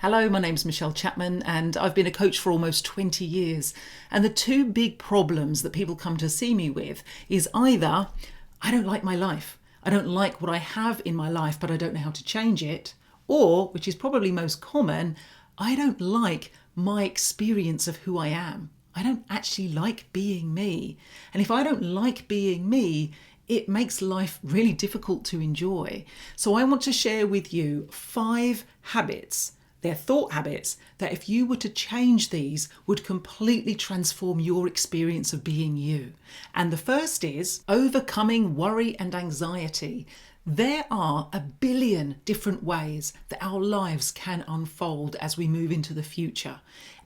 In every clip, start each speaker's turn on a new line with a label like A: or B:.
A: Hello, my name's Michelle Chapman and I've been a coach for almost 20 years. And the two big problems that people come to see me with is either, I don't like my life. I don't like what I have in my life, but I don't know how to change it. Or, which is probably most common, I don't like my experience of who I am. I don't actually like being me. And if I don't like being me, it makes life really difficult to enjoy. So I want to share with you 5 habits. They're thought habits that if you were to change these would completely transform your experience of being you. And the first is overcoming worry and anxiety. There are a billion different ways that our lives can unfold as we move into the future.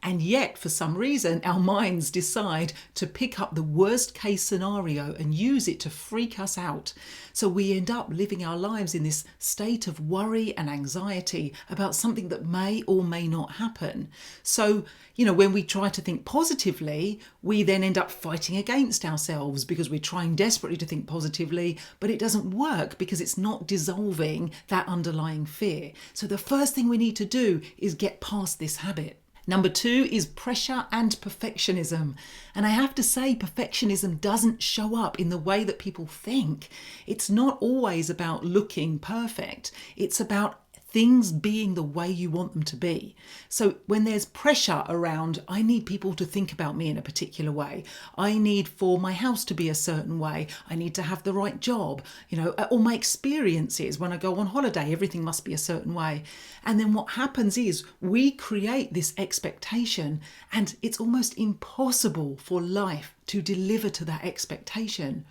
A: And yet, for some reason, our minds decide to pick up the worst case scenario and use it to freak us out. So we end up living our lives in this state of worry and anxiety about something that may or may not happen. So, when we try to think positively, we then end up fighting against ourselves because we're trying desperately to think positively, but it doesn't work because it's not dissolving that underlying fear. So the first thing we need to do is get past this habit. Number 2 is pressure and perfectionism. And I have to say, perfectionism doesn't show up in the way that people think. It's not always about looking perfect. It's about things being the way you want them to be. So when there's pressure around, I need people to think about me in a particular way. I need for my house to be a certain way. I need to have the right job, or my experiences when I go on holiday, everything must be a certain way. And then what happens is we create this expectation and it's almost impossible for life to deliver to that expectation.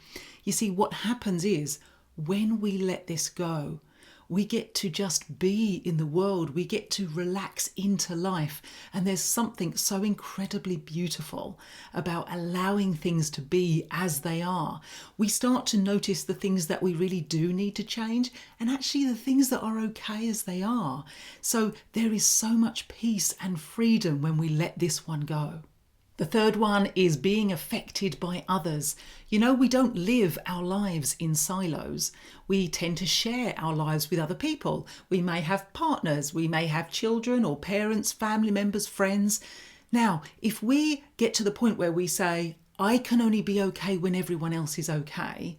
A: You see, what happens is when we let this go, we get to just be in the world. We get to relax into life. And there's something so incredibly beautiful about allowing things to be as they are. We start to notice the things that we really do need to change and actually the things that are okay as they are. So there is so much peace and freedom when we let this one go. The third one is being affected by others. We don't live our lives in silos. We tend to share our lives with other people. We may have partners, we may have children or parents, family members, friends. Now, if we get to the point where we say, I can only be okay when everyone else is okay,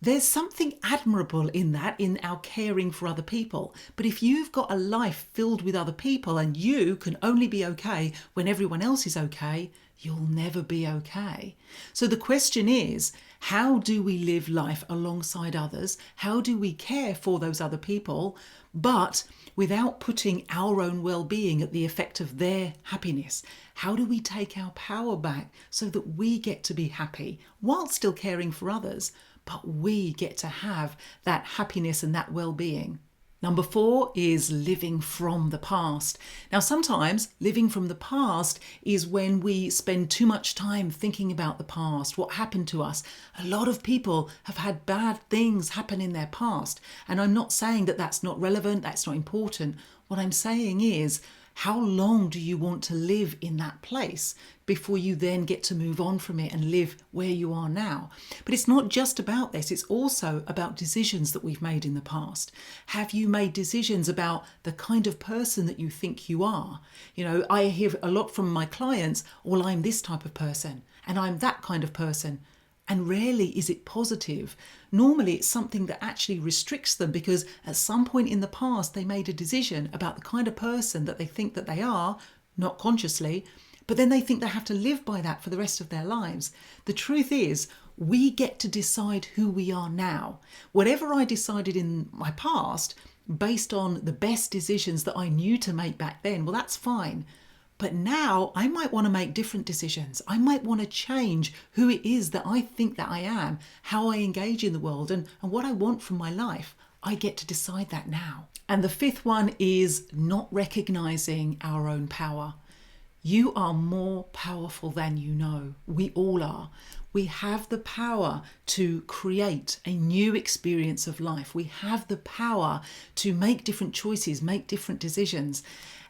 A: there's something admirable in that, in our caring for other people. But if you've got a life filled with other people and you can only be okay when everyone else is okay, you'll never be okay. So the question is, how do we live life alongside others? How do we care for those other people, but without putting our own well-being at the effect of their happiness? How do we take our power back so that we get to be happy while still caring for others, but we get to have that happiness and that well-being? Number 4 is living from the past. Now, sometimes living from the past is when we spend too much time thinking about the past, what happened to us. A lot of people have had bad things happen in their past. And I'm not saying that that's not relevant, that's not important. What I'm saying is, how long do you want to live in that place before you then get to move on from it and live where you are now? But it's not just about this, it's also about decisions that we've made in the past. Have you made decisions about the kind of person that you think you are? I hear a lot from my clients, well, I'm this type of person and I'm that kind of person. And rarely is it positive. Normally it's something that actually restricts them because at some point in the past they made a decision about the kind of person that they think that they are, not consciously, but then they think they have to live by that for the rest of their lives. The truth is, we get to decide who we are now. Whatever I decided in my past, based on the best decisions that I knew to make back then, well, that's fine. But now I might want to make different decisions. I might want to change who it is that I think that I am, how I engage in the world and what I want from my life. I get to decide that now. And the 5th one is not recognizing our own power. You are more powerful than you know. We all are. We have the power to create a new experience of life. We have the power to make different choices, make different decisions.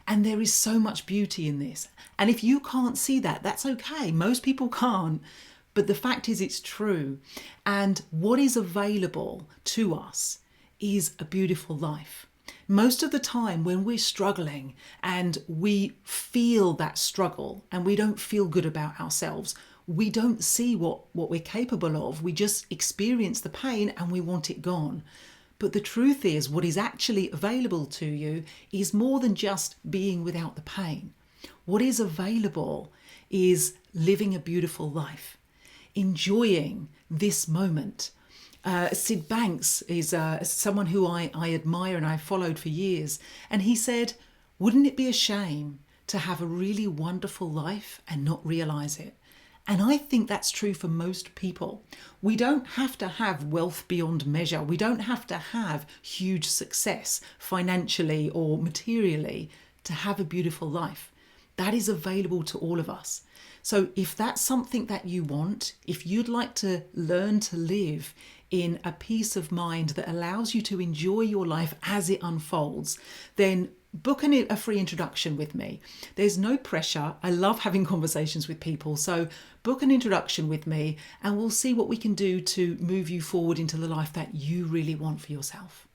A: And there is so much beauty in this. And if you can't see that, that's okay. Most people can't. But the fact is, it's true. And what is available to us is a beautiful life. Most of the time when we're struggling and we feel that struggle and we don't feel good about ourselves, we don't see what we're capable of. We just experience the pain and we want it gone. But the truth is, what is actually available to you is more than just being without the pain. What is available is living a beautiful life, enjoying this moment. Sid Banks is someone who I admire and I followed for years. And he said, wouldn't it be a shame to have a really wonderful life and not realize it? And I think that's true for most people. We don't have to have wealth beyond measure. We don't have to have huge success financially or materially to have a beautiful life. That is available to all of us. So if that's something that you want, if you'd like to learn to live in a peace of mind that allows you to enjoy your life as it unfolds, then book a free introduction with me. There's no pressure. I love having conversations with people. So book an introduction with me and we'll see what we can do to move you forward into the life that you really want for yourself.